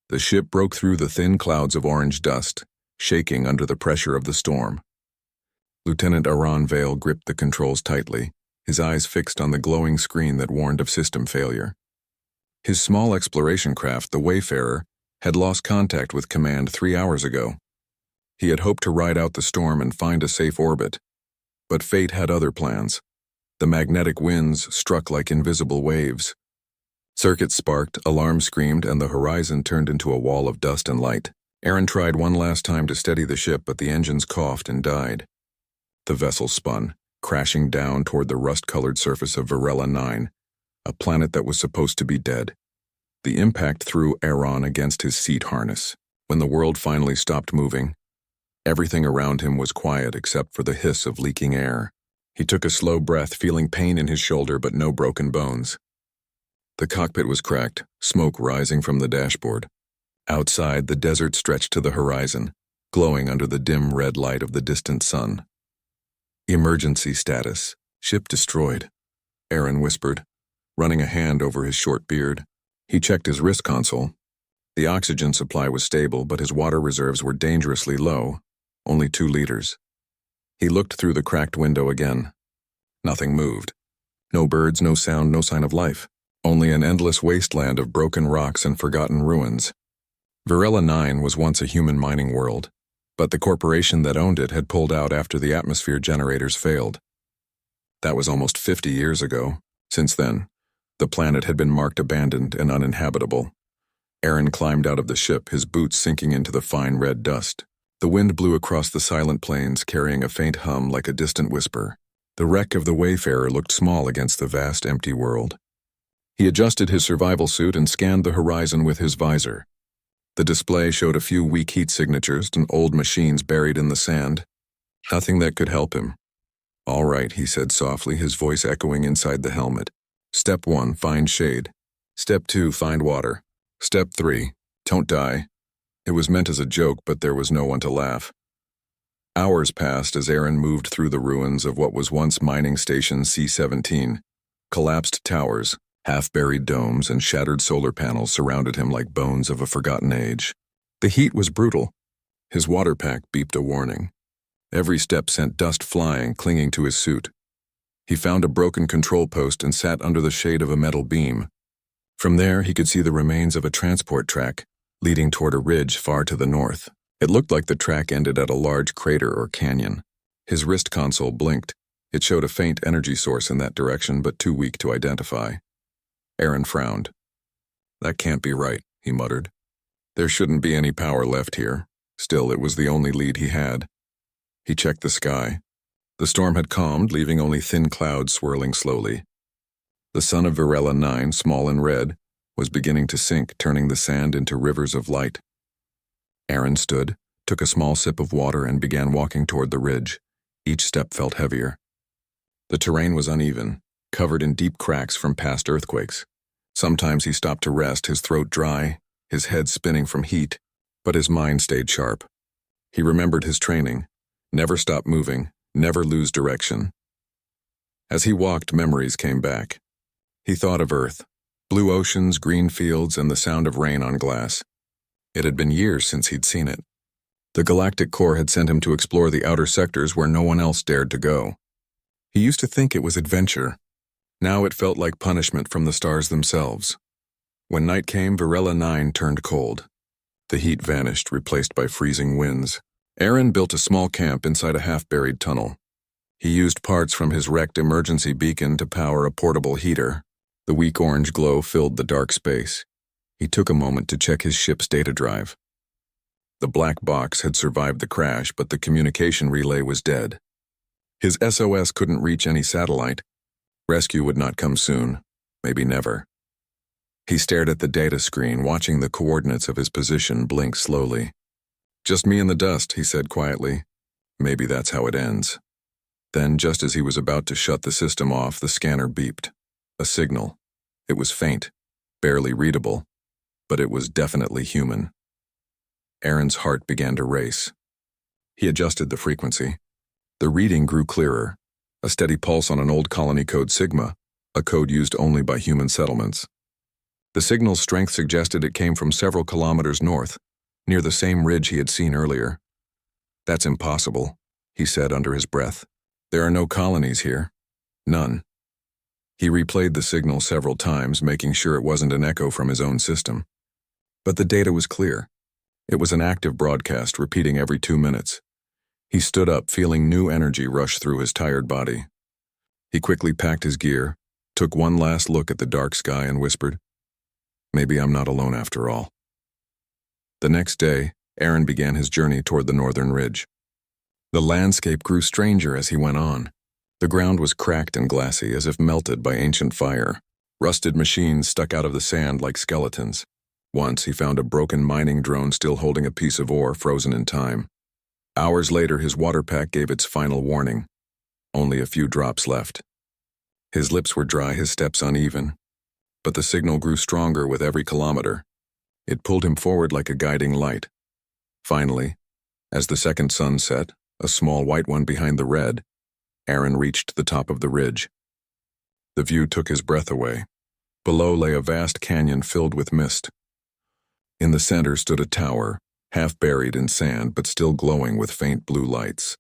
The ship broke through the thin clouds of orange dust, shaking under the pressure of the storm. Lieutenant Aaron Vale gripped the controls tightly, his eyes fixed on the glowing screen that warned of system failure. His small exploration craft, the Wayfarer, had lost contact with Command 3 hours ago. He had hoped to ride out the storm and find a safe orbit. But fate had other plans. The magnetic winds struck like invisible waves. Circuits sparked, alarms screamed, and the horizon turned into a wall of dust and light. Aaron tried one last time to steady the ship, but the engines coughed and died. The vessel spun, crashing down toward the rust-colored surface of Varela 9, a planet that was supposed to be dead. The impact threw Aaron against his seat harness. When the world finally stopped moving, everything around him was quiet except for the hiss of leaking air. He took a slow breath, feeling pain in his shoulder but no broken bones. The cockpit was cracked, smoke rising from the dashboard. Outside, the desert stretched to the horizon, glowing under the dim red light of the distant sun. Emergency status. Ship destroyed, Aaron whispered, running a hand over his short beard. He checked his wrist console. The oxygen supply was stable, but his water reserves were dangerously low, only 2 liters. He looked through the cracked window again. Nothing moved. No birds, no sound, no sign of life. Only an endless wasteland of broken rocks and forgotten ruins. Varela 9 was once a human mining world, but the corporation that owned it had pulled out after the atmosphere generators failed. That was almost 50 years ago. Since then, the planet had been marked abandoned and uninhabitable. Aaron climbed out of the ship, his boots sinking into the fine red dust. The wind blew across the silent plains, carrying a faint hum like a distant whisper. The wreck of the Wayfarer looked small against the vast, empty world. He adjusted his survival suit and scanned the horizon with his visor. The display showed a few weak heat signatures and old machines buried in the sand. Nothing that could help him. "All right," he said softly, his voice echoing inside the helmet. "Step 1, find shade. Step 2, find water. Step 3, don't die." It was meant as a joke, but there was no one to laugh. Hours passed as Aaron moved through the ruins of what was once Mining Station C-17. Collapsed towers, half-buried domes, and shattered solar panels surrounded him like bones of a forgotten age. The heat was brutal. His water pack beeped a warning. Every step sent dust flying, clinging to his suit. He found a broken control post and sat under the shade of a metal beam. From there, he could see the remains of a transport track, leading toward a ridge far to the north. It looked like the track ended at a large crater or canyon. His wrist console blinked. It showed a faint energy source in that direction, but too weak to identify. Aaron frowned. "That can't be right," he muttered. "There shouldn't be any power left here." Still, it was the only lead he had. He checked the sky. The storm had calmed, leaving only thin clouds swirling slowly. The sun of Varela 9, small and red, was beginning to sink, turning the sand into rivers of light. Aaron stood, took a small sip of water, and began walking toward the ridge. Each step felt heavier. The terrain was uneven, covered in deep cracks from past earthquakes. Sometimes he stopped to rest, his throat dry, his head spinning from heat, but his mind stayed sharp. He remembered his training. Never stop moving, never lose direction. As he walked, memories came back. He thought of Earth, blue oceans, green fields, and the sound of rain on glass. It had been years since he'd seen it. The Galactic Corps had sent him to explore the outer sectors where no one else dared to go. He used to think it was adventure. Now it felt like punishment from the stars themselves. When night came, Varela 9 turned cold. The heat vanished, replaced by freezing winds. Aaron built a small camp inside a half-buried tunnel. He used parts from his wrecked emergency beacon to power a portable heater. The weak orange glow filled the dark space. He took a moment to check his ship's data drive. The black box had survived the crash, but the communication relay was dead. His SOS couldn't reach any satellite. Rescue would not come soon, maybe never. He stared at the data screen, watching the coordinates of his position blink slowly. "Just me in the dust," he said quietly. "Maybe that's how it ends." Then, just as he was about to shut the system off, the scanner beeped. A signal. It was faint, barely readable, but it was definitely human. Aaron's heart began to race. He adjusted the frequency. The reading grew clearer, a steady pulse on an old colony code Sigma, a code used only by human settlements. The signal's strength suggested it came from several kilometers north, near the same ridge he had seen earlier. "That's impossible," he said under his breath. "There are no colonies here. None." He replayed the signal several times, making sure it wasn't an echo from his own system. But the data was clear. It was an active broadcast, repeating every 2 minutes. He stood up, feeling new energy rush through his tired body. He quickly packed his gear, took one last look at the dark sky and whispered, "Maybe I'm not alone after all." The next day, Aaron began his journey toward the northern ridge. The landscape grew stranger as he went on. The ground was cracked and glassy, as if melted by ancient fire. Rusted machines stuck out of the sand like skeletons. Once he found a broken mining drone still holding a piece of ore frozen in time. Hours later, his water pack gave its final warning. Only a few drops left. His lips were dry, his steps uneven. But the signal grew stronger with every kilometer. It pulled him forward like a guiding light. Finally, as the second sun set, a small white one behind the red, Aaron reached the top of the ridge. The view took his breath away. Below lay a vast canyon filled with mist. In the center stood a tower, half buried in sand but still glowing with faint blue lights.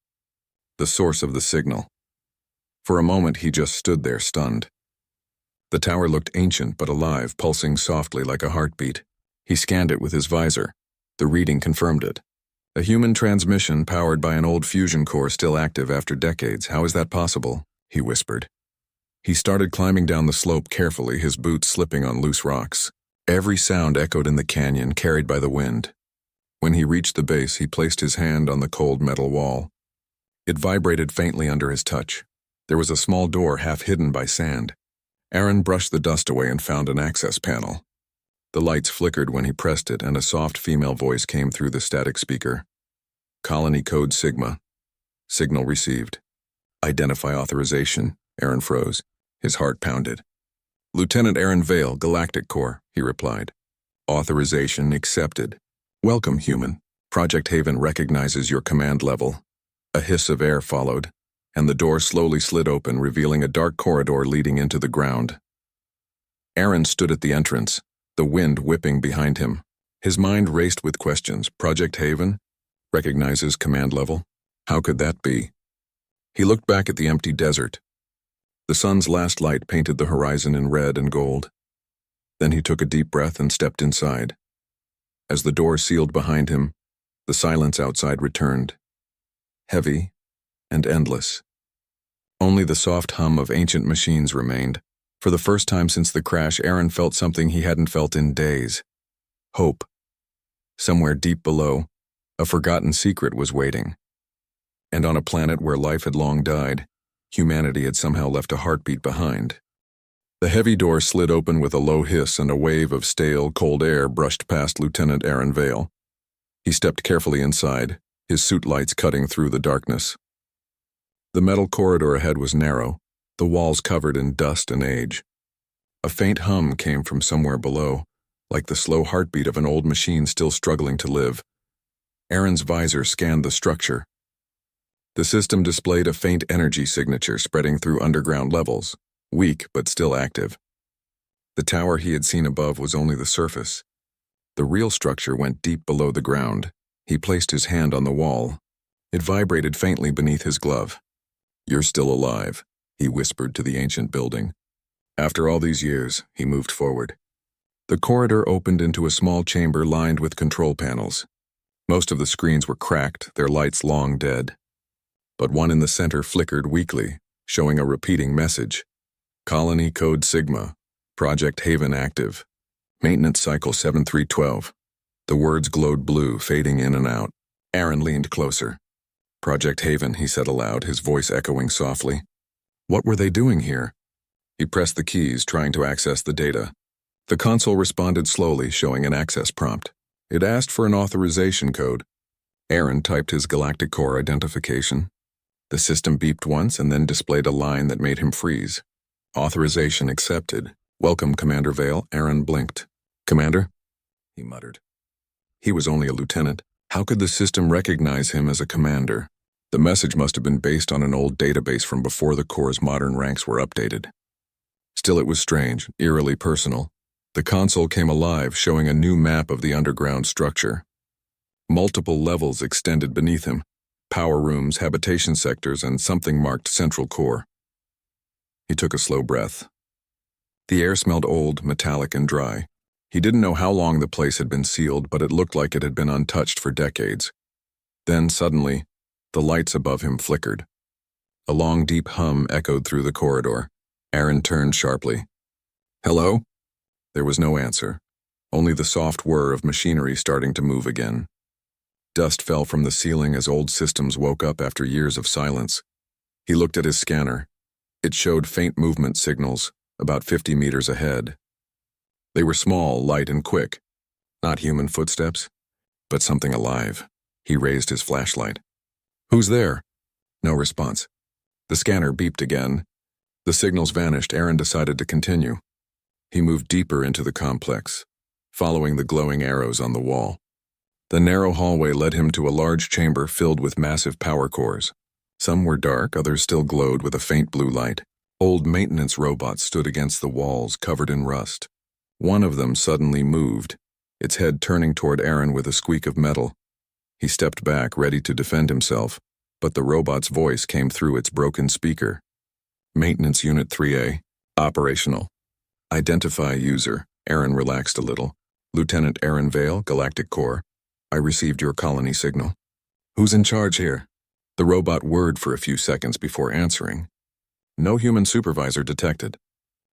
The source of the signal. For a moment he just stood there, stunned. The tower looked ancient but alive, pulsing softly like a heartbeat. He scanned it with his visor. The reading confirmed it. A human transmission powered by an old fusion core still active after decades. "How is that possible?" he whispered. He started climbing down the slope carefully, his boots slipping on loose rocks. Every sound echoed in the canyon, carried by the wind. When he reached the base, he placed his hand on the cold metal wall. It vibrated faintly under his touch. There was a small door half hidden by sand. Aaron brushed the dust away and found an access panel. The lights flickered when he pressed it, and a soft female voice came through the static speaker. "Colony code Sigma. Signal received." "Identify authorization." Aaron froze. His heart pounded. "Lieutenant Aaron Vale, Galactic Corps," he replied. "Authorization accepted. Welcome, human. Project Haven recognizes your command level." A hiss of air followed, and the door slowly slid open, revealing a dark corridor leading into the ground. Aaron stood at the entrance, the wind whipping behind him. His mind raced with questions. Project Haven recognizes command level? How could that be? He looked back at the empty desert. The sun's last light painted the horizon in red and gold. Then he took a deep breath and stepped inside. As the door sealed behind him, the silence outside returned. Heavy and endless. Only the soft hum of ancient machines remained. For the first time since the crash, Aaron felt something he hadn't felt in days. Hope. Somewhere deep below, a forgotten secret was waiting. And on a planet where life had long died, humanity had somehow left a heartbeat behind. The heavy door slid open with a low hiss, and a wave of stale, cold air brushed past Lieutenant Aaron Vale. He stepped carefully inside, his suit lights cutting through the darkness. The metal corridor ahead was narrow, the walls covered in dust and age. A faint hum came from somewhere below, like the slow heartbeat of an old machine still struggling to live. Aaron's visor scanned the structure. The system displayed a faint energy signature spreading through underground levels, weak but still active. The tower he had seen above was only the surface. The real structure went deep below the ground. He placed his hand on the wall. It vibrated faintly beneath his glove. "You're still alive," he whispered to the ancient building. After all these years, he moved forward. The corridor opened into a small chamber lined with control panels. Most of the screens were cracked, their lights long dead. But one in the center flickered weakly, showing a repeating message. "Colony code Sigma. Project Haven active. Maintenance cycle 7312. The words glowed blue, fading in and out. Aaron leaned closer. "Project Haven," he said aloud, his voice echoing softly. What were they doing here? He pressed the keys, trying to access the data. The console responded slowly, showing an access prompt. It asked for an authorization code. Aaron typed his Galactic Corps identification. The system beeped once and then displayed a line that made him freeze. Authorization accepted. "Welcome, Commander Vale." Aaron blinked. "Commander?" he muttered. He was only a lieutenant. How could the system recognize him as a commander? The message must have been based on an old database from before the Corps' modern ranks were updated. Still, it was strange, eerily personal. The console came alive, showing a new map of the underground structure. Multiple levels extended beneath him: power rooms, habitation sectors, and something marked Central Core. He took a slow breath. The air smelled old, metallic, and dry. He didn't know how long the place had been sealed, but it looked like it had been untouched for decades. Then, suddenly, the lights above him flickered. A long, deep hum echoed through the corridor. Aaron turned sharply. "Hello?" There was no answer, only the soft whir of machinery starting to move again. Dust fell from the ceiling as old systems woke up after years of silence. He looked at his scanner. It showed faint movement signals, about 50 meters ahead. They were small, light, and quick. Not human footsteps, but something alive. He raised his flashlight. "Who's there?" No response. The scanner beeped again. The signals vanished. Aaron decided to continue. He moved deeper into the complex, following the glowing arrows on the wall. The narrow hallway led him to a large chamber filled with massive power cores. Some were dark, others still glowed with a faint blue light. Old maintenance robots stood against the walls, covered in rust. One of them suddenly moved, its head turning toward Aaron with a squeak of metal. He stepped back, ready to defend himself, but the robot's voice came through its broken speaker. "Maintenance Unit 3A, operational. Identify user." Aaron relaxed a little. "Lieutenant Aaron Vale, Galactic Corps. I received your colony signal." "Who's in charge here?" The robot whirred for a few seconds before answering. "No human supervisor detected.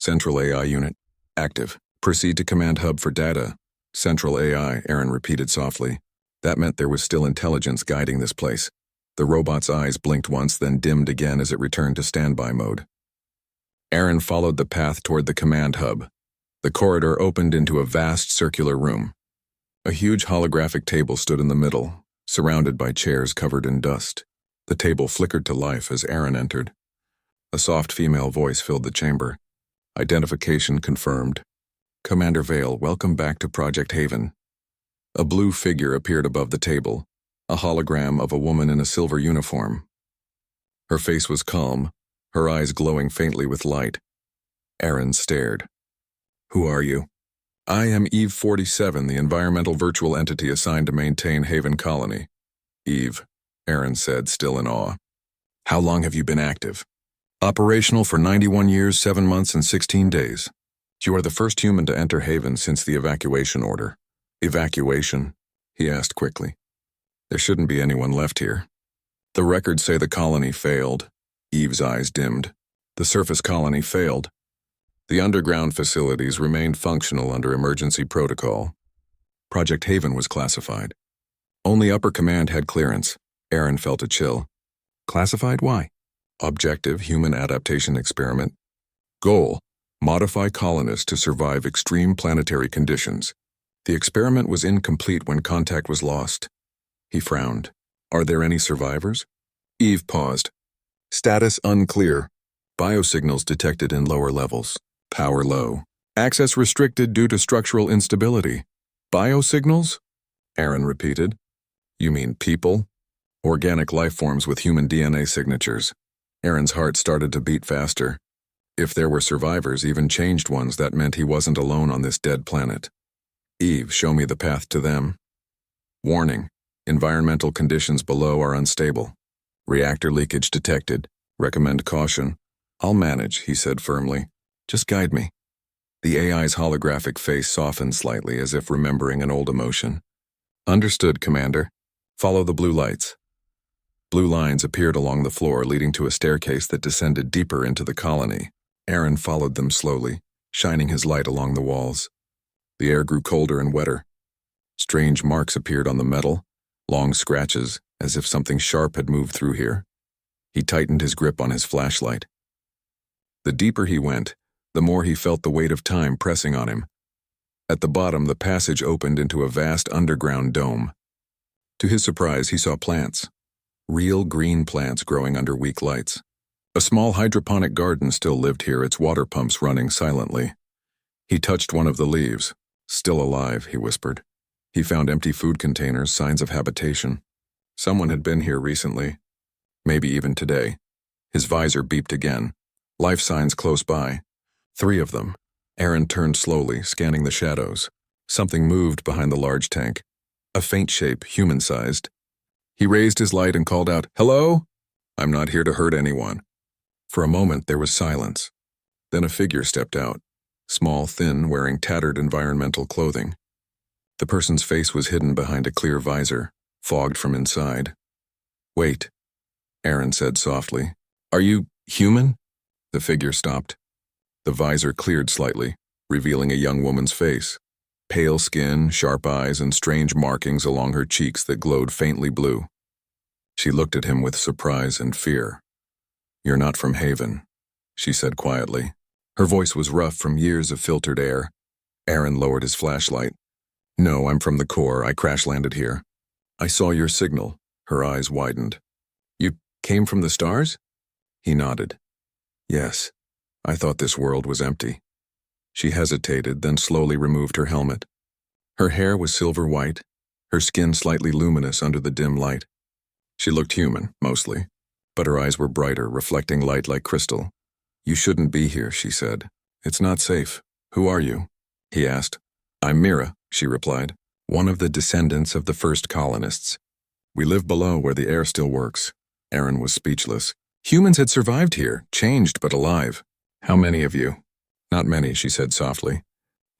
Central AI unit, active. Proceed to command hub for data." "Central AI," Aaron repeated softly. That meant there was still intelligence guiding this place. The robot's eyes blinked once, then dimmed again as it returned to standby mode. Aaron followed the path toward the command hub. The corridor opened into a vast circular room. A huge holographic table stood in the middle, surrounded by chairs covered in dust. The table flickered to life as Aaron entered. A soft female voice filled the chamber. "Identification confirmed. Commander Vale, welcome back to Project Haven." A blue figure appeared above the table, a hologram of a woman in a silver uniform. Her face was calm, her eyes glowing faintly with light. Aaron stared. "Who are you?" "I am Eve 47, the environmental virtual entity assigned to maintain Haven Colony." "Eve," Aaron said, still in awe. "How long have you been active?" "Operational for 91 years, 7 months, and 16 days. You are the first human to enter Haven since the evacuation order." "Evacuation?" he asked quickly. "There shouldn't be anyone left here." "The records say the colony failed." Eve's eyes dimmed. "The surface colony failed. The underground facilities remained functional under emergency protocol. Project Haven was classified. Only upper command had clearance." Aaron felt a chill. "Classified? Why?" "Objective human adaptation experiment. Goal: modify colonists to survive extreme planetary conditions. The experiment was incomplete when contact was lost." He frowned. "Are there any survivors?" Eve paused. "Status unclear. Biosignals detected in lower levels. Power low. Access restricted due to structural instability." "Biosignals?" Aaron repeated. "You mean people?" "Organic life forms with human DNA signatures." Aaron's heart started to beat faster. If there were survivors, even changed ones, that meant he wasn't alone on this dead planet. "Eve, show me the path to them." "Warning: environmental conditions below are unstable. Reactor leakage detected. Recommend caution." "I'll manage," he said firmly. "Just guide me." The AI's holographic face softened slightly, as if remembering an old emotion. "Understood, Commander. Follow the blue lights." Blue lines appeared along the floor, leading to a staircase that descended deeper into the colony. Aaron followed them slowly, shining his light along the walls. The air grew colder and wetter. Strange marks appeared on the metal, long scratches, as if something sharp had moved through here. He tightened his grip on his flashlight. The deeper he went, the more he felt the weight of time pressing on him. At the bottom, the passage opened into a vast underground dome. To his surprise, he saw plants. Real green plants growing under weak lights. A small hydroponic garden still lived here, its water pumps running silently. He touched one of the leaves. "Still alive," he whispered. He found empty food containers, signs of habitation. Someone had been here recently. Maybe even today. His visor beeped again. Life signs close by. 3 of them. Aaron turned slowly, scanning the shadows. Something moved behind the large tank. A faint shape, human-sized. He raised his light and called out, "Hello? I'm not here to hurt anyone." For a moment, there was silence. Then a figure stepped out, small, thin, wearing tattered environmental clothing. The person's face was hidden behind a clear visor, fogged from inside. "Wait," Aaron said softly. "Are you human?" The figure stopped. The visor cleared slightly, revealing a young woman's face. Pale skin, sharp eyes, and strange markings along her cheeks that glowed faintly blue. She looked at him with surprise and fear. "You're not from Haven," she said quietly. Her voice was rough from years of filtered air. Aaron lowered his flashlight. "No, I'm from the core. I crash-landed here." "I saw your signal." Her eyes widened. "You came from the stars?" He nodded. "Yes. I thought this world was empty." She hesitated, then slowly removed her helmet. Her hair was silver white, her skin slightly luminous under the dim light. She looked human, mostly, but her eyes were brighter, reflecting light like crystal. "You shouldn't be here," she said. "It's not safe. Who are you?" he asked. "I'm Mira," she replied, "one of the descendants of the first colonists. We live below where the air still works." Aaron was speechless. Humans had survived here, changed but alive. "How many of you?" "Not many," she said softly.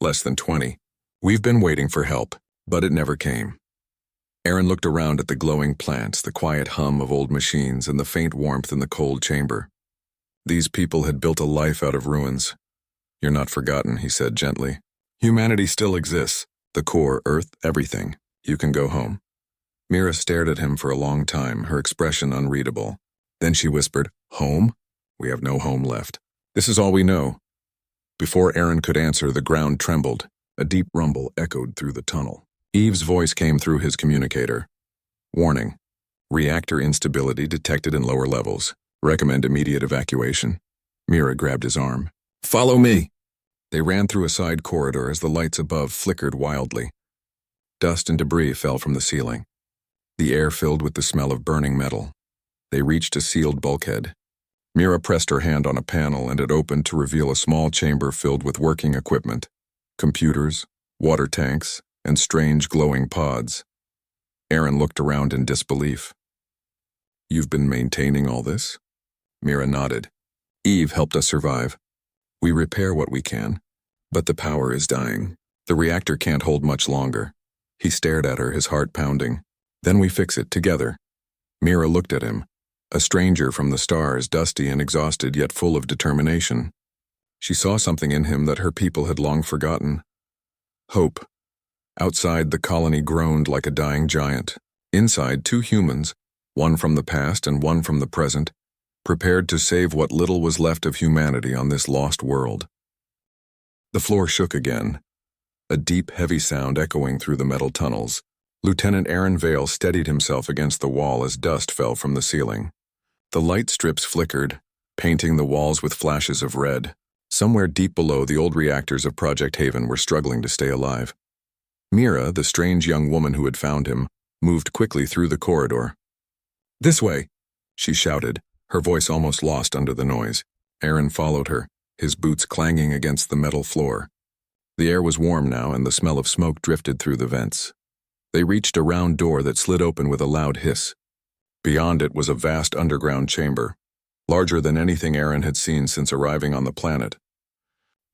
"Less than 20. We've been waiting for help, but it never came." Aaron looked around at the glowing plants, the quiet hum of old machines, and the faint warmth in the cold chamber. These people had built a life out of ruins. "You're not forgotten," he said gently. "Humanity still exists. The core, Earth, everything. You can go home." Mira stared at him for a long time, her expression unreadable. Then she whispered, "Home? We have no home left. This is all we know." Before Aaron could answer, the ground trembled. A deep rumble echoed through the tunnel. Eve's voice came through his communicator. "Warning. Reactor instability detected in lower levels. Recommend immediate evacuation." Mira grabbed his arm. "Follow me." They ran through a side corridor as the lights above flickered wildly. Dust and debris fell from the ceiling. The air filled with the smell of burning metal. They reached a sealed bulkhead. Mira pressed her hand on a panel and it opened to reveal a small chamber filled with working equipment. Computers, water tanks, and strange glowing pods. Aaron looked around in disbelief. "You've been maintaining all this?" Mira nodded. "Eve helped us survive. We repair what we can, but the power is dying. The reactor can't hold much longer." He stared at her, his heart pounding. "Then we fix it together." Mira looked at him, a stranger from the stars, dusty and exhausted yet full of determination. She saw something in him that her people had long forgotten. Hope. Outside, the colony groaned like a dying giant. Inside, two humans, one from the past and one from the present, prepared to save what little was left of humanity on this lost world. The floor shook again, a deep, heavy sound echoing through the metal tunnels. Lieutenant Aaron Vale steadied himself against the wall as dust fell from the ceiling. The light strips flickered, painting the walls with flashes of red. Somewhere deep below, the old reactors of Project Haven were struggling to stay alive. Mira, the strange young woman who had found him, moved quickly through the corridor. "This way," she shouted, her voice almost lost under the noise. Aaron followed her, his boots clanging against the metal floor. The air was warm now, and the smell of smoke drifted through the vents. They reached a round door that slid open with a loud hiss. Beyond it was a vast underground chamber, larger than anything Aaron had seen since arriving on the planet.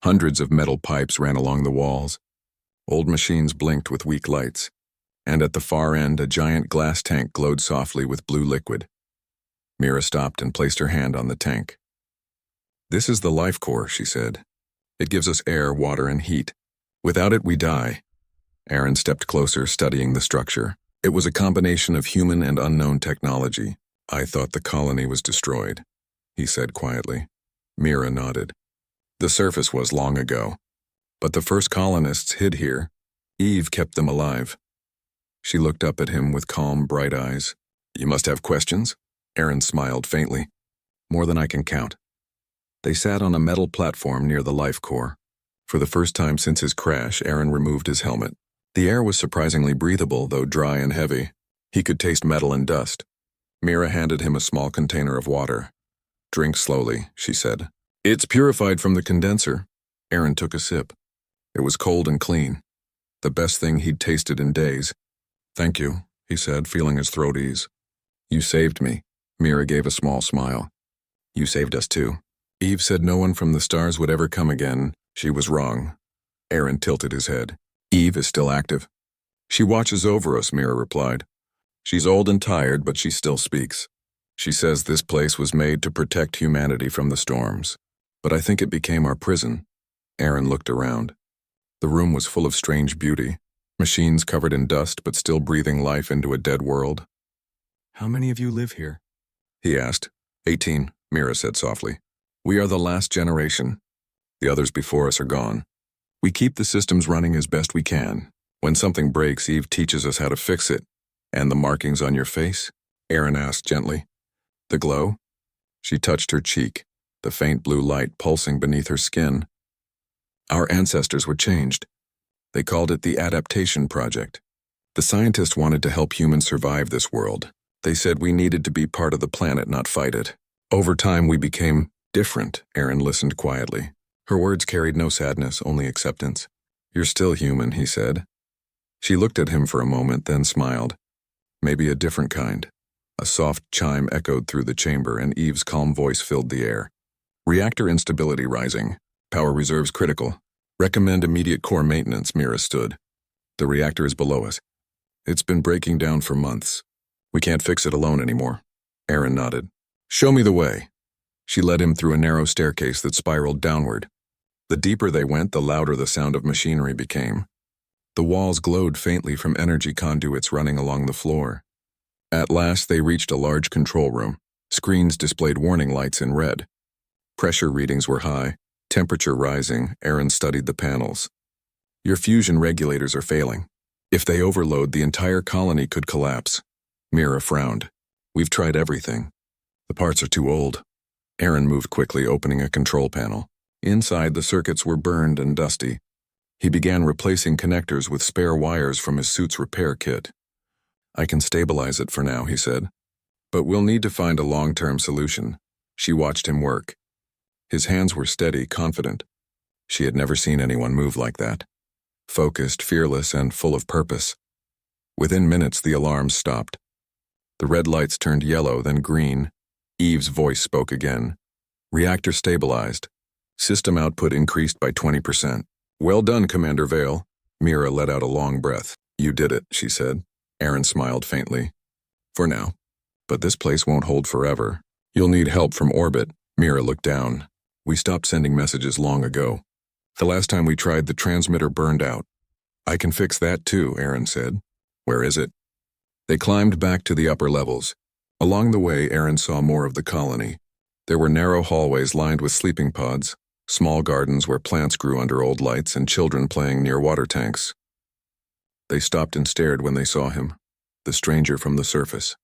Hundreds of metal pipes ran along the walls. Old machines blinked with weak lights, and at the far end a giant glass tank glowed softly with blue liquid. Mira stopped and placed her hand on the tank. "This is the life core," she said. "It gives us air, water, and heat. Without it, we die." Aaron stepped closer, studying the structure. It was a combination of human and unknown technology. "I thought the colony was destroyed," he said quietly. Mira nodded. "The surface was long ago, but the first colonists hid here. Eve kept them alive." She looked up at him with calm, bright eyes. "You must have questions?" Aaron smiled faintly. "More than I can count." They sat on a metal platform near the life core. For the first time since his crash, Aaron removed his helmet. The air was surprisingly breathable, though dry and heavy. He could taste metal and dust. Mira handed him a small container of water. "Drink slowly," she said. "It's purified from the condenser." Aaron took a sip. It was cold and clean. The best thing he'd tasted in days. "Thank you," he said, feeling his throat ease. "You saved me." Mira gave a small smile. "You saved us too." Eve said no one from the stars would ever come again. She was wrong. Aaron tilted his head. "Eve is still active." "She watches over us," Mira replied. "She's old and tired, but she still speaks. She says this place was made to protect humanity from the storms. But I think it became our prison." Aaron looked around. The room was full of strange beauty, machines covered in dust but still breathing life into a dead world. "How many of you live here?" he asked. 18, Mira said softly. "We are the last generation. The others before us are gone. We keep the systems running as best we can. When something breaks, Eve teaches us how to fix it." "And the markings on your face?" Aaron asked gently. "The glow?" She touched her cheek, the faint blue light pulsing beneath her skin. "Our ancestors were changed. They called it the Adaptation Project. The scientists wanted to help humans survive this world. They said we needed to be part of the planet, not fight it. Over time, we became different." Aaron listened quietly. Her words carried no sadness, only acceptance. "You're still human," he said. She looked at him for a moment, then smiled. "Maybe a different kind." A soft chime echoed through the chamber, and Eve's calm voice filled the air. "Reactor instability rising. Power reserves critical. Recommend immediate core maintenance," Mira stood. "The reactor is below us. It's been breaking down for months. We can't fix it alone anymore." Aaron nodded. "Show me the way." She led him through a narrow staircase that spiraled downward. The deeper they went, the louder the sound of machinery became. The walls glowed faintly from energy conduits running along the floor. At last, they reached a large control room. Screens displayed warning lights in red. Pressure readings were high, temperature rising. Aaron studied the panels. "Your fusion regulators are failing. If they overload, the entire colony could collapse." Mira frowned. "We've tried everything. The parts are too old." Aaron moved quickly, opening a control panel. Inside, the circuits were burned and dusty. He began replacing connectors with spare wires from his suit's repair kit. "I can stabilize it for now," he said. "But we'll need to find a long-term solution." She watched him work. His hands were steady, confident. She had never seen anyone move like that. Focused, fearless, and full of purpose. Within minutes, the alarms stopped. The red lights turned yellow, then green. Eve's voice spoke again. "Reactor stabilized. System output increased by 20%. "Well done, Commander Vale." Mira let out a long breath. "You did it," she said. Aaron smiled faintly. "For now. But this place won't hold forever. You'll need help from orbit." Mira looked down. "We stopped sending messages long ago. The last time we tried, the transmitter burned out." "I can fix that too," Aaron said. "Where is it?" They climbed back to the upper levels. Along the way, Aaron saw more of the colony. There were narrow hallways lined with sleeping pods, small gardens where plants grew under old lights, and children playing near water tanks. They stopped and stared when they saw him, the stranger from the surface.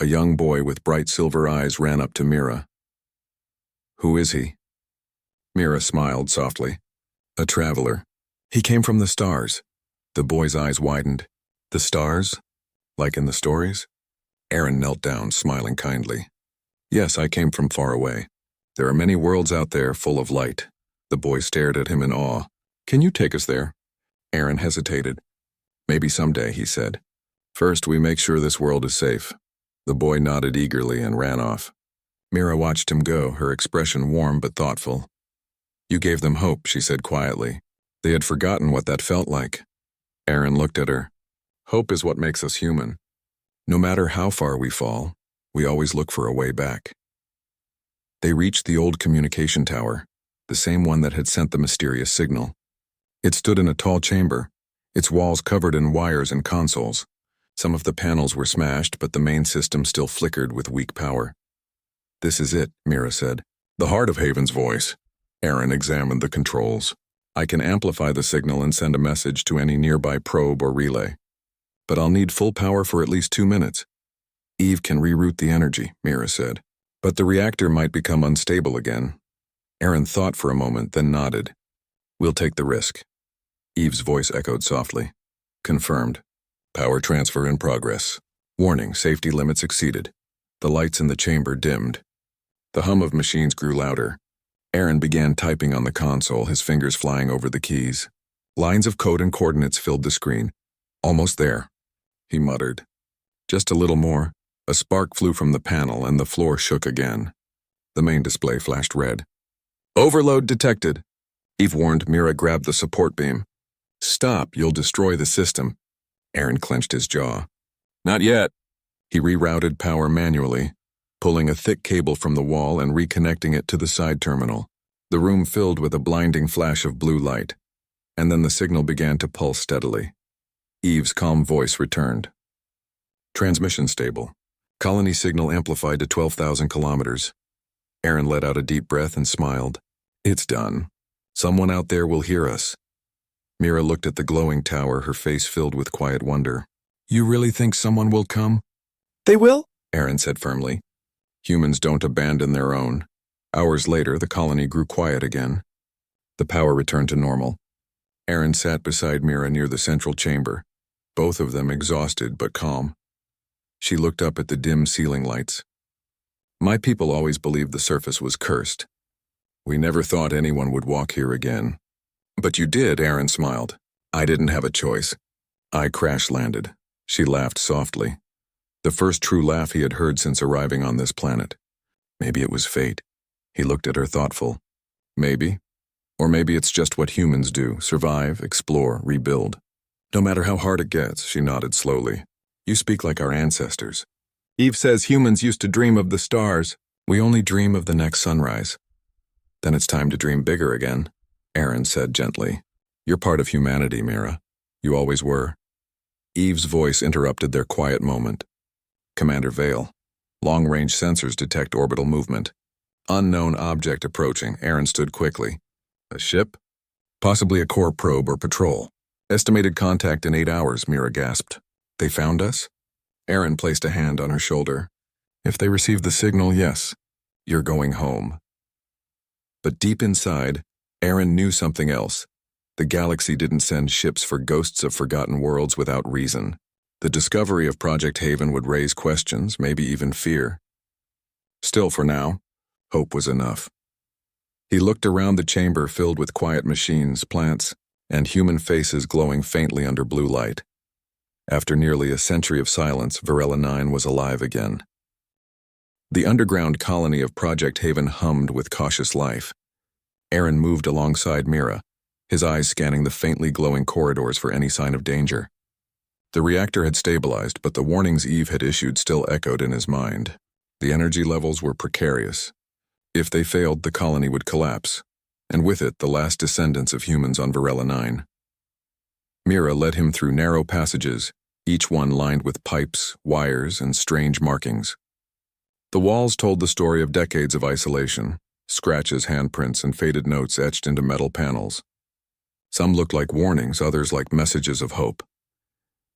A young boy with bright silver eyes ran up to Mira. "Who is he?" Mira smiled softly. "A traveler. He came from the stars." The boy's eyes widened. "The stars? Like in the stories?" Aaron knelt down, smiling kindly. "Yes, I came from far away. There are many worlds out there full of light." The boy stared at him in awe. "Can you take us there?" Aaron hesitated. "Maybe someday," he said. "First, we make sure this world is safe." The boy nodded eagerly and ran off. Mira watched him go, her expression warm but thoughtful. "You gave them hope," she said quietly. They had forgotten what that felt like. Aaron looked at her. "Hope is what makes us human. No matter how far we fall, we always look for a way back." They reached the old communication tower, the same one that had sent the mysterious signal. It stood in a tall chamber, its walls covered in wires and consoles. Some of the panels were smashed, but the main system still flickered with weak power. "This is it," Mira said. "The heart of Haven's voice." Aaron examined the controls. "I can amplify the signal and send a message to any nearby probe or relay. But I'll need full power for at least 2 minutes. Eve can reroute the energy," Mira said. "But the reactor might become unstable again." Aaron thought for a moment, then nodded. "We'll take the risk." Eve's voice echoed softly. "Confirmed. Power transfer in progress. Warning, safety limits exceeded." The lights in the chamber dimmed. The hum of machines grew louder. Aaron began typing on the console, his fingers flying over the keys. Lines of code and coordinates filled the screen. "Almost there," he muttered. Just a little more. A spark flew from the panel and the floor shook again. The main display flashed red. "Overload detected." Eve warned. Mira grabbed the support beam. "Stop, you'll destroy the system." Aaron clenched his jaw. "Not yet." He rerouted power manually, pulling a thick cable from the wall and reconnecting it to the side terminal. The room filled with a blinding flash of blue light, and then the signal began to pulse steadily. Eve's calm voice returned. "Transmission stable. Colony signal amplified to 12,000 kilometers." Aaron let out a deep breath and smiled. "It's done. Someone out there will hear us." Mira looked at the glowing tower, her face filled with quiet wonder. "You really think someone will come?" "They will," Aaron said firmly. Humans don't abandon their own. Hours later, the colony grew quiet again. The power returned to normal. Aaron sat beside Mira near the central chamber, both of them exhausted but calm. She looked up at the dim ceiling lights. "My people always believed the surface was cursed. We never thought anyone would walk here again." "But you did," Aaron smiled. "I didn't have a choice. I crash-landed." She laughed softly. The first true laugh he had heard since arriving on this planet. Maybe it was fate. He looked at her thoughtful. Maybe. Or maybe it's just what humans do: survive, explore, rebuild. "No matter how hard it gets," she nodded slowly. "You speak like our ancestors. Eve says humans used to dream of the stars. We only dream of the next sunrise." "Then it's time to dream bigger again," Aaron said gently. "You're part of humanity, Mira. You always were." Eve's voice interrupted their quiet moment. "Commander Vale, long-range sensors detect orbital movement. Unknown object approaching." Aaron stood quickly. "A ship? Possibly a core probe or patrol. Estimated contact in 8 hours," Mira gasped. "They found us?" Aaron placed a hand on her shoulder. "If they receive the signal, yes. You're going home." But deep inside, Aaron knew something else. The galaxy didn't send ships for ghosts of forgotten worlds without reason. The discovery of Project Haven would raise questions, maybe even fear. Still, for now, hope was enough. He looked around the chamber filled with quiet machines, plants, and human faces glowing faintly under blue light. After nearly a century of silence, Varela 9 was alive again. The underground colony of Project Haven hummed with cautious life. Aaron moved alongside Mira, his eyes scanning the faintly glowing corridors for any sign of danger. The reactor had stabilized, but the warnings Eve had issued still echoed in his mind. The energy levels were precarious. If they failed, the colony would collapse, and with it, the last descendants of humans on Varela 9. Mira led him through narrow passages, each one lined with pipes, wires, and strange markings. The walls told the story of decades of isolation, scratches, handprints, and faded notes etched into metal panels. Some looked like warnings, others like messages of hope.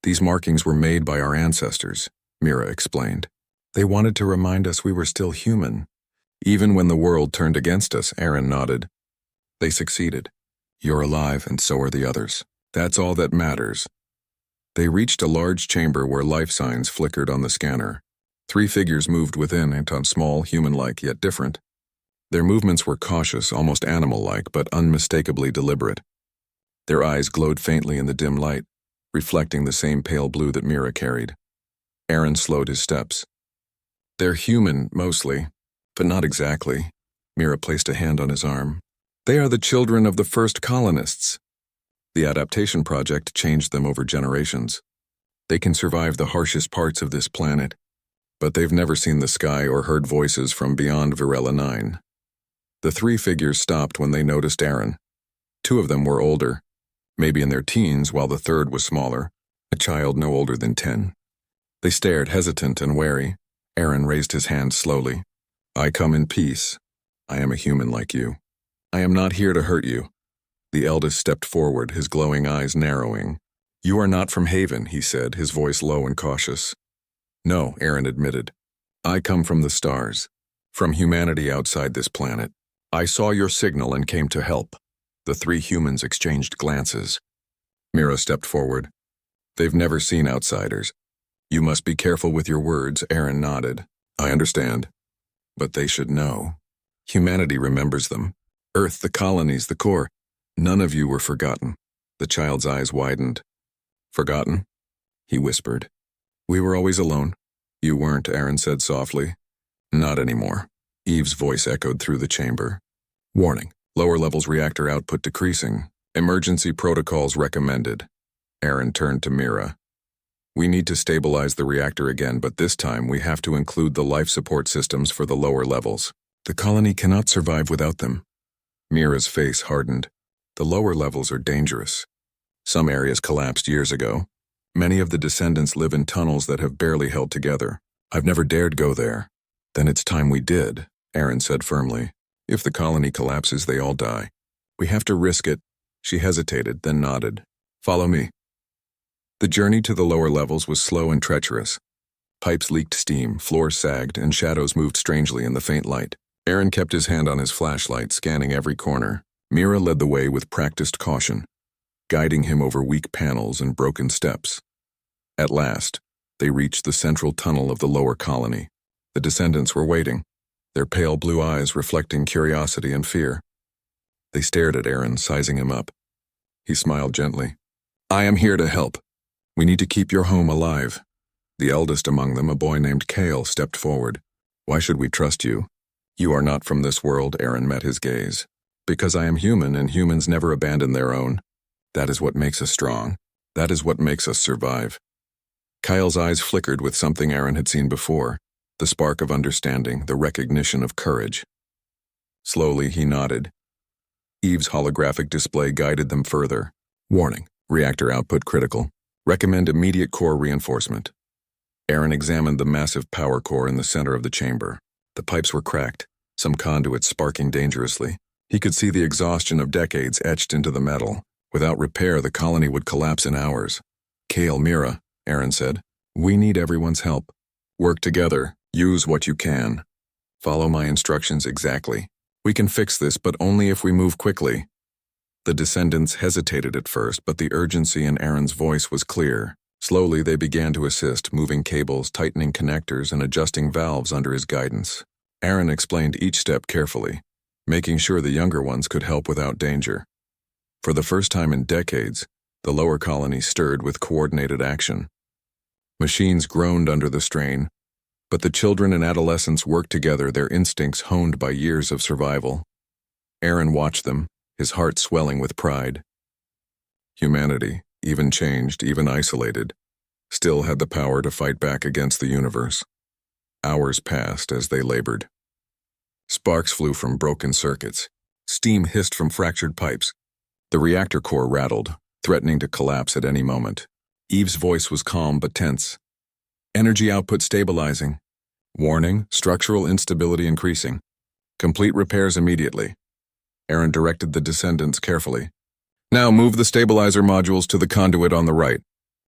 "These markings were made by our ancestors," Mira explained. "They wanted to remind us we were still human. Even when the world turned against us," Aaron nodded. "They succeeded. You're alive, and so are the others. That's all that matters." They reached a large chamber where life signs flickered on the scanner. 3 figures moved within, small, human-like, yet different. Their movements were cautious, almost animal-like, but unmistakably deliberate. Their eyes glowed faintly in the dim light, reflecting the same pale blue that Mira carried. Aaron slowed his steps. "They're human, mostly, but not exactly." Mira placed a hand on his arm. "They are the children of the first colonists. The adaptation project changed them over generations. They can survive the harshest parts of this planet, but they've never seen the sky or heard voices from beyond Varela 9. The 3 figures stopped when they noticed Aaron. 2 of them were older, maybe in their teens, while the third was smaller, a child no older than 10. They stared, hesitant and wary. Aaron raised his hand slowly. "I come in peace. I am a human like you. I am not here to hurt you." The eldest stepped forward, his glowing eyes narrowing. "You are not from Haven," he said, his voice low and cautious. "No," Aaron admitted. "I come from the stars, from humanity outside this planet. I saw your signal and came to help." The 3 humans exchanged glances. Mira stepped forward. "They've never seen outsiders. You must be careful with your words," Aaron nodded. "I understand. But they should know. Humanity remembers them. Earth, the colonies, the core. None of you were forgotten. The child's eyes widened. Forgotten? He whispered. We were always alone. You weren't, Aaron said softly. Not anymore. Eve's voice echoed through the chamber. Warning. Lower levels reactor output decreasing. Emergency protocols recommended. Aaron turned to Mira. We need to stabilize the reactor again, but this time we have to include the life support systems for the lower levels. The colony cannot survive without them. Mira's face hardened. The lower levels are dangerous. Some areas collapsed years ago. Many of the descendants live in tunnels that have barely held together. I've never dared go there. Then it's time we did, Aaron said firmly. If the colony collapses, they all die. We have to risk it. She hesitated, then nodded. Follow me. The journey to the lower levels was slow and treacherous. Pipes leaked steam, floors sagged, and shadows moved strangely in the faint light. Aaron kept his hand on his flashlight, scanning every corner. Mira led the way with practiced caution, guiding him over weak panels and broken steps. At last, they reached the central tunnel of the lower colony. The descendants were waiting, their pale blue eyes reflecting curiosity and fear. They stared at Aaron, sizing him up. He smiled gently. I am here to help. We need to keep your home alive. The eldest among them, a boy named Kale, stepped forward. Why should we trust you? You are not from this world, Aaron met his gaze. Because I am human, and humans never abandon their own. That is what makes us strong. That is what makes us survive. Kyle's eyes flickered with something Aaron had seen before, the spark of understanding, the recognition of courage. Slowly, he nodded. Eve's holographic display guided them further. Warning, reactor output critical. Recommend immediate core reinforcement. Aaron examined the massive power core in the center of the chamber. The pipes were cracked, some conduits sparking dangerously. He could see the exhaustion of decades etched into the metal. Without repair, the colony would collapse in hours. Kale, Mira, Aaron said, we need everyone's help. Work together. Use what you can. Follow my instructions exactly. We can fix this, but only if we move quickly. The descendants hesitated at first, but the urgency in Aaron's voice was clear. Slowly, they began to assist, moving cables, tightening connectors, and adjusting valves under his guidance. Aaron explained each step carefully, making sure the younger ones could help without danger. For the first time in decades, the lower colony stirred with coordinated action. Machines groaned under the strain, but the children and adolescents worked together, their instincts honed by years of survival. Aaron watched them, his heart swelling with pride. Humanity, even changed, even isolated, still had the power to fight back against the universe. Hours passed as they labored. Sparks flew from broken circuits. Steam hissed from fractured pipes. The reactor core rattled, threatening to collapse at any moment. Eve's voice was calm but tense. Energy output stabilizing. Warning, structural instability increasing. Complete repairs immediately. Aaron directed the descendants carefully. Now move the stabilizer modules to the conduit on the right.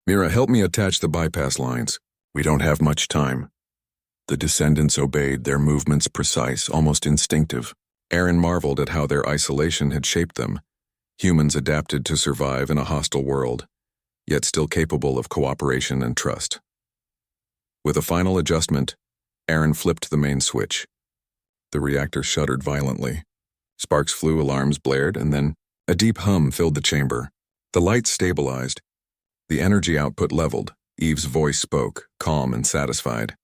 Mira, help me attach the bypass lines. We don't have much time. The descendants obeyed, their movements precise, almost instinctive. Aaron marveled at how their isolation had shaped them. Humans adapted to survive in a hostile world, yet still capable of cooperation and trust. With a final adjustment, Aaron flipped the main switch. The reactor shuddered violently. Sparks flew, alarms blared, and then a deep hum filled the chamber. The lights stabilized. The energy output leveled. Eve's voice spoke, calm and satisfied.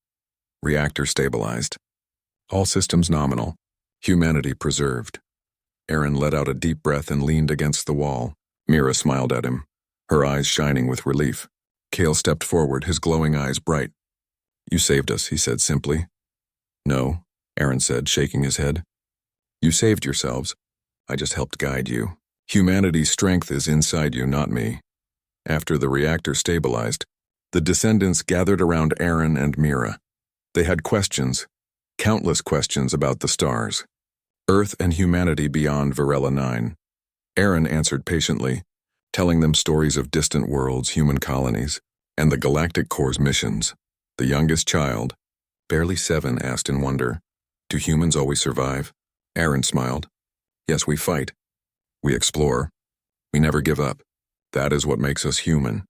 Reactor stabilized. All systems nominal. Humanity preserved. Aaron let out a deep breath and leaned against the wall. Mira smiled at him, her eyes shining with relief. Kale stepped forward, his glowing eyes bright. You saved us, he said simply. No, Aaron said, shaking his head. You saved yourselves. I just helped guide you. Humanity's strength is inside you, not me. After the reactor stabilized, the descendants gathered around Aaron and Mira. They had questions, countless questions about the stars, Earth and humanity beyond Varela 9. Aaron answered patiently, telling them stories of distant worlds, human colonies, and the Galactic Corps' missions. The youngest child, barely 7, asked in wonder, do humans always survive? Aaron smiled. Yes, we fight. We explore. We never give up. That is what makes us human.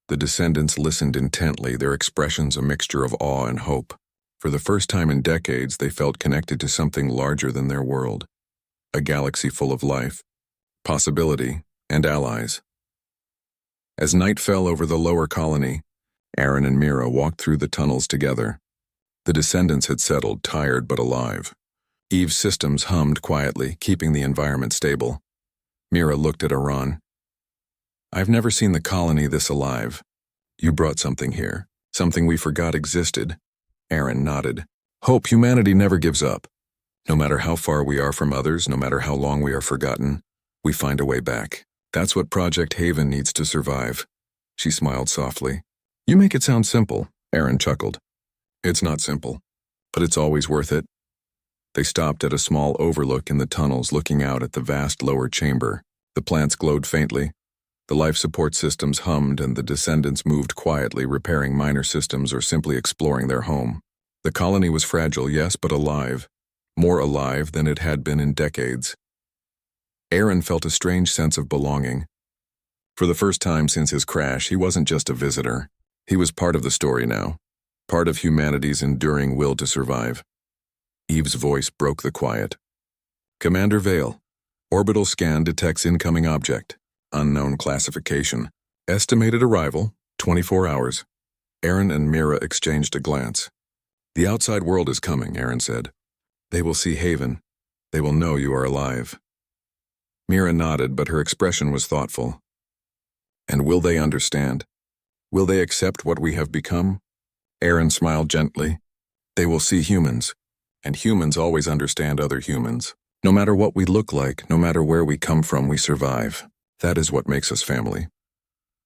The descendants listened intently, their expressions a mixture of awe and hope. For the first time in decades, they felt connected to something larger than their world. a galaxy full of life, possibility, and allies. As night fell over the lower colony, Aaron and Mira walked through the tunnels together. The descendants had settled, tired but alive. Eve's systems hummed quietly, keeping the environment stable. Mira looked at Aran. "I've never seen the colony this alive. You brought something here, something we forgot existed." Aaron nodded. "Hope humanity never gives up. No matter how far we are from others, no matter how long we are forgotten, we find a way back. That's what Project Haven needs to survive." She smiled softly. "You make it sound simple," Aaron chuckled. "It's not simple, but it's always worth it." They stopped at a small overlook in the tunnels, looking out at the vast lower chamber. The plants glowed faintly. The life support systems hummed, and the descendants moved quietly, repairing minor systems or simply exploring their home. The colony was fragile, yes, but alive. More alive than it had been in decades. Aaron felt a strange sense of belonging. For the first time since his crash, he wasn't just a visitor. He was part of the story now, part of humanity's enduring will to survive. Eve's voice broke the quiet. "Commander Vale, orbital scan detects incoming object. Unknown classification. Estimated arrival, 24 hours. Aaron and Mira exchanged a glance. "The outside world is coming," Aaron said. "They will see Haven. They will know you are alive." Mira nodded, but her expression was thoughtful. "And will they understand? Will they accept what we have become?" Aaron smiled gently. "They will see humans, and humans always understand other humans. No matter what we look like, no matter where we come from, we survive. That is what makes us family."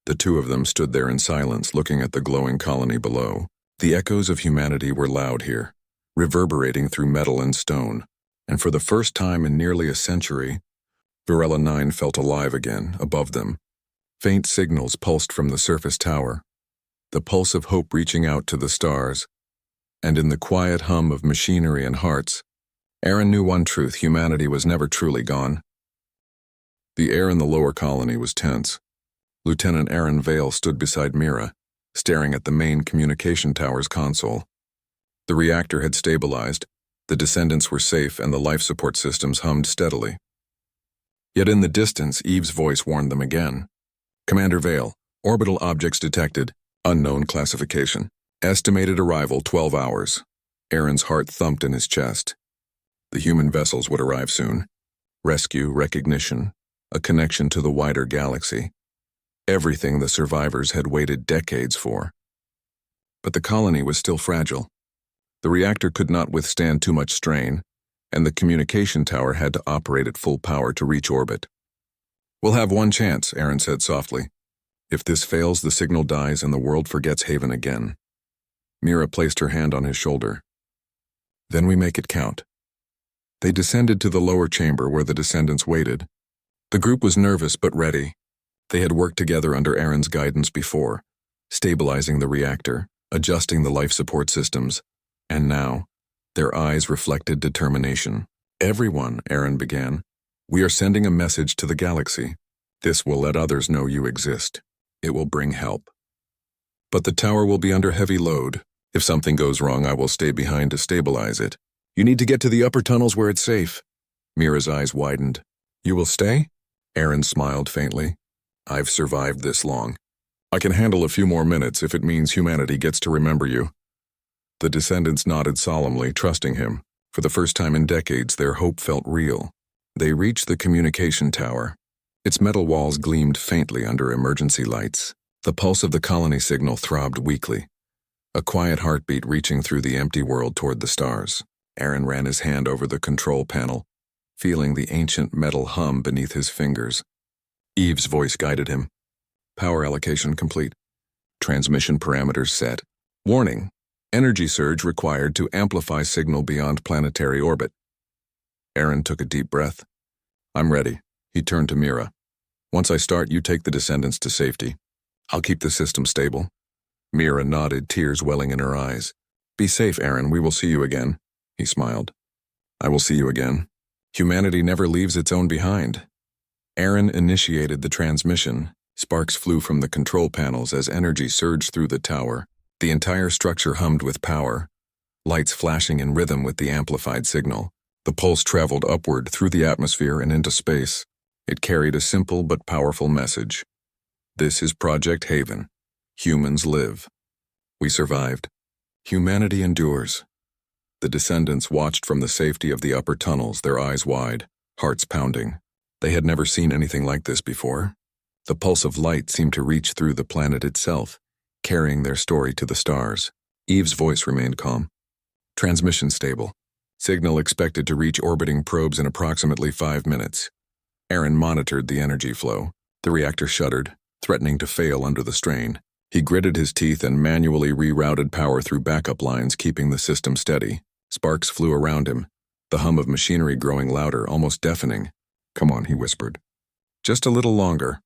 The two of them stood there in silence, looking at the glowing colony below. The echoes of humanity were loud here, reverberating through metal and stone, and for the first time in nearly a century, Varela 9 felt alive again, above them. Faint signals pulsed from the surface tower, the pulse of hope reaching out to the stars, and in the quiet hum of machinery and hearts, Aaron knew one truth: humanity was never truly gone. The air in the lower colony was tense. Lieutenant Aaron Vale stood beside Mira, staring at the main communication tower's console. The reactor had stabilized, the descendants were safe, and the life support systems hummed steadily. Yet in the distance, Eve's voice warned them again. "Commander Vale, orbital objects detected, unknown classification. Estimated arrival 12 hours. Aaron's heart thumped in his chest. The human vessels would arrive soon. Rescue, recognition, a connection to the wider galaxy. Everything the survivors had waited decades for. But the colony was still fragile. The reactor could not withstand too much strain, and the communication tower had to operate at full power to reach orbit. "We'll have one chance," Aaron said softly. "If this fails, the signal dies and the world forgets Haven again." Mira placed her hand on his shoulder. "Then we make it count." They descended to the lower chamber where the descendants waited. The group was nervous but ready. They had worked together under Aaron's guidance before, stabilizing the reactor, adjusting the life support systems, and now, their eyes reflected determination. "Everyone," Aaron began, "we are sending a message to the galaxy. This will let others know you exist. It will bring help. But the tower will be under heavy load. If something goes wrong, I will stay behind to stabilize it. You need to get to the upper tunnels where it's safe." Mira's eyes widened. "You will stay?" Aaron smiled faintly. "I've survived this long. I can handle a few more minutes if it means humanity gets to remember you." The descendants nodded solemnly, trusting him. For the first time in decades, their hope felt real. They reached the communication tower. Its metal walls gleamed faintly under emergency lights. The pulse of the colony signal throbbed weakly, a quiet heartbeat reaching through the empty world toward the stars. Aaron ran his hand over the control panel, feeling the ancient metal hum beneath his fingers. Eve's voice guided him. "Power allocation complete. Transmission parameters set. Warning: energy surge required to amplify signal beyond planetary orbit." Aaron took a deep breath. "I'm ready." He turned to Mira. "Once I start, you take the descendants to safety. I'll keep the system stable." Mira nodded, tears welling in her eyes. "Be safe, Aaron. We will see you again." He smiled. "I will see you again. Humanity never leaves its own behind." Aaron initiated the transmission. Sparks flew from the control panels as energy surged through the tower. The entire structure hummed with power, lights flashing in rhythm with the amplified signal. The pulse traveled upward through the atmosphere and into space. It carried a simple but powerful message. This is Project Haven. Humans live. We survived. Humanity endures. The descendants watched from the safety of the upper tunnels, their eyes wide, hearts pounding. They had never seen anything like this before. The pulse of light seemed to reach through the planet itself, carrying their story to the stars. Eve's voice remained calm. Transmission stable. Signal expected to reach orbiting probes in approximately 5 minutes. Aaron monitored the energy flow. The reactor shuddered, threatening to fail under the strain. He gritted his teeth and manually rerouted power through backup lines, keeping the system steady. Sparks flew around him, the hum of machinery growing louder, almost deafening. "Come on," he whispered. "Just a little longer."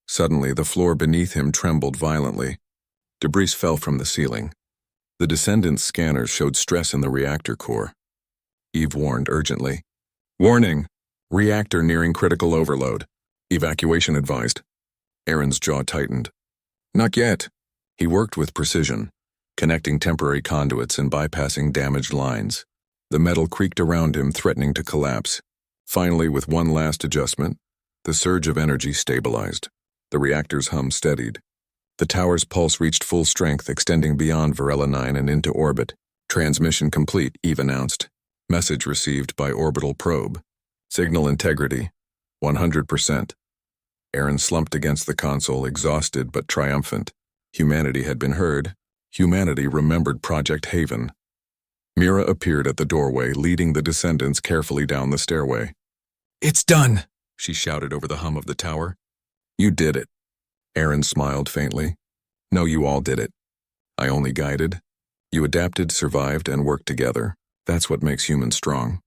Suddenly, the floor beneath him trembled violently. Debris fell from the ceiling. The descendants' scanners showed stress in the reactor core. Eve warned urgently. "Warning! Reactor nearing critical overload. Evacuation advised." Aaron's jaw tightened. Not yet. He worked with precision, connecting temporary conduits and bypassing damaged lines. The metal creaked around him, threatening to collapse. Finally, with one last adjustment, the surge of energy stabilized. The reactor's hum steadied. The tower's pulse reached full strength, extending beyond Varela 9 and into orbit. "Transmission complete," Eve announced. "Message received by orbital probe. Signal integrity, 100%. Aaron slumped against the console, exhausted but triumphant. Humanity had been heard. Humanity remembered Project Haven. Mira appeared at the doorway, leading the descendants carefully down the stairway. "It's done!" she shouted over the hum of the tower. "You did it." Aaron smiled faintly. "No, you all did it. I only guided. You adapted, survived, and worked together. That's what makes humans strong."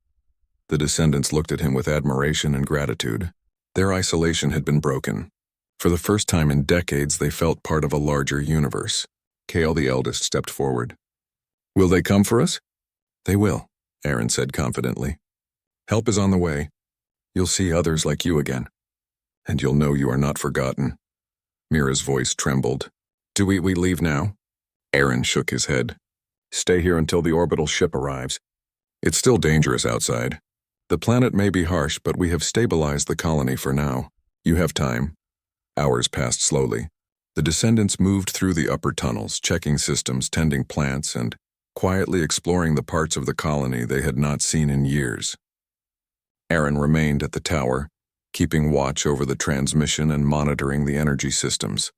The descendants looked at him with admiration and gratitude. Their isolation had been broken. For the first time in decades, they felt part of a larger universe. Kale, the eldest, stepped forward. "Will they come for us?" "They will," Aaron said confidently. "Help is on the way. You'll see others like you again. And you'll know you are not forgotten." Mira's voice trembled. "Do we leave now?" Aaron shook his head. "Stay here until the orbital ship arrives. It's still dangerous outside. The planet may be harsh, but we have stabilized the colony for now. You have time." Hours passed slowly. The descendants moved through the upper tunnels, checking systems, tending plants, and quietly exploring the parts of the colony they had not seen in years. Aaron remained at the tower, keeping watch over the transmission and monitoring the energy systems.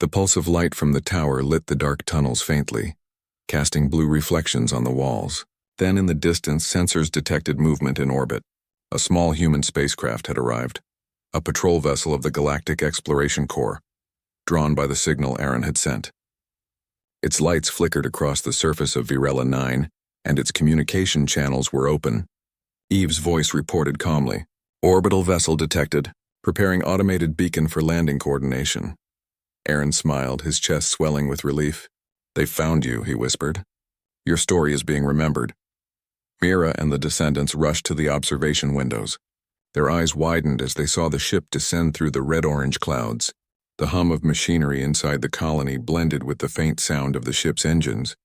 The pulse of light from the tower lit the dark tunnels faintly, casting blue reflections on the walls. Then in the distance, sensors detected movement in orbit. A small human spacecraft had arrived, a patrol vessel of the Galactic Exploration Corps, drawn by the signal Aaron had sent. Its lights flickered across the surface of Varela 9, and its communication channels were open. Eve's voice reported calmly. "Orbital vessel detected, preparing automated beacon for landing coordination." Aaron smiled, his chest swelling with relief. "They found you," he whispered. "Your story is being remembered." Mira and the descendants rushed to the observation windows. Their eyes widened as they saw the ship descend through the red-orange clouds. The hum of machinery inside the colony blended with the faint sound of the ship's engines.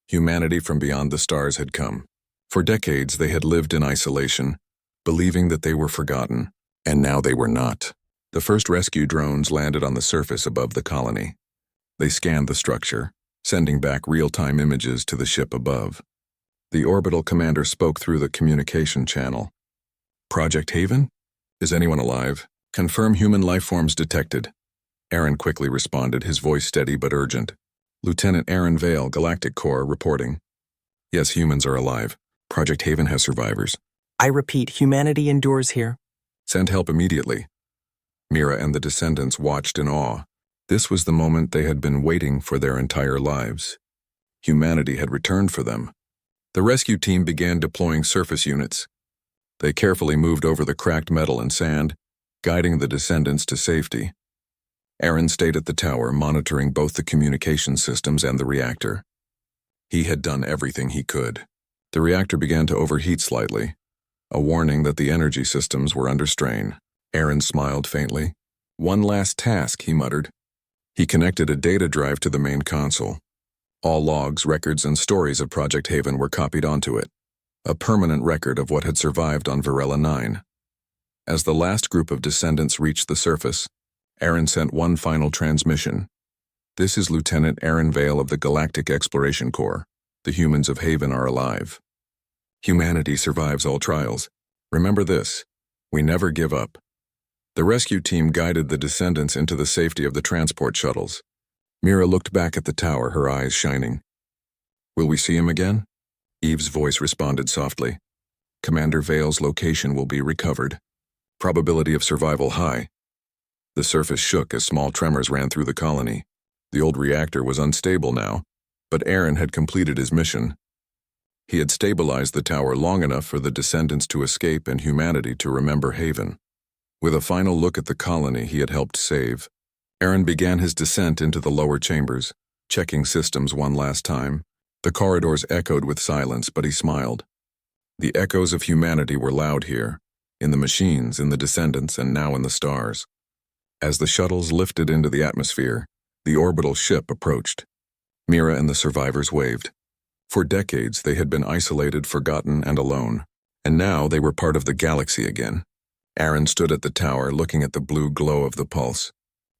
Humanity from beyond the stars had come. For decades they had lived in isolation, believing that they were forgotten, and now they were not. The first rescue drones landed on the surface above the colony. They scanned the structure, sending back real-time images to the ship above. The orbital commander spoke through the communication channel. "Project Haven? Is anyone alive? Confirm human life forms detected." Aaron quickly responded, his voice steady but urgent. "Lieutenant Aaron Vale, Galactic Corps, reporting. Yes, humans are alive. Project Haven has survivors." "I repeat, humanity endures here." "Send help immediately." Mira and the descendants watched in awe. This was the moment they had been waiting for their entire lives. Humanity had returned for them. The rescue team began deploying surface units. They carefully moved over the cracked metal and sand, guiding the descendants to safety. Aaron stayed at the tower, monitoring both the communication systems and the reactor. He had done everything he could. The reactor began to overheat slightly, a warning that the energy systems were under strain. Aaron smiled faintly. "One last task," he muttered. He connected a data drive to the main console. All logs, records, and stories of Project Haven were copied onto it. a permanent record of what had survived on Varela 9. As the last group of descendants reached the surface, Aaron sent one final transmission. "This is Lieutenant Aaron Vale of the Galactic Exploration Corps. The humans of Haven are alive. Humanity survives all trials. Remember this, we never give up." The rescue team guided the descendants into the safety of the transport shuttles. Mira looked back at the tower, her eyes shining. "Will we see him again?" Eve's voice responded softly. "Commander Vale's location will be recovered. Probability of survival high." The surface shook as small tremors ran through the colony. The old reactor was unstable now, but Aaron had completed his mission. He had stabilized the tower long enough for the descendants to escape and humanity to remember Haven. With a final look at the colony he had helped save, Aaron began his descent into the lower chambers, checking systems one last time. The corridors echoed with silence, but he smiled. The echoes of humanity were loud here, in the machines, in the descendants, and now in the stars. As the shuttles lifted into the atmosphere, the orbital ship approached. Mira and the survivors waved. For decades they had been isolated, forgotten, and alone, and now they were part of the galaxy again. Aaron stood at the tower, looking at the blue glow of the pulse.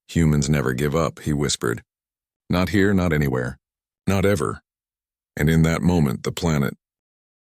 "Humans never give up," he whispered. "Not here, not anywhere. Not ever." And in that moment the planet,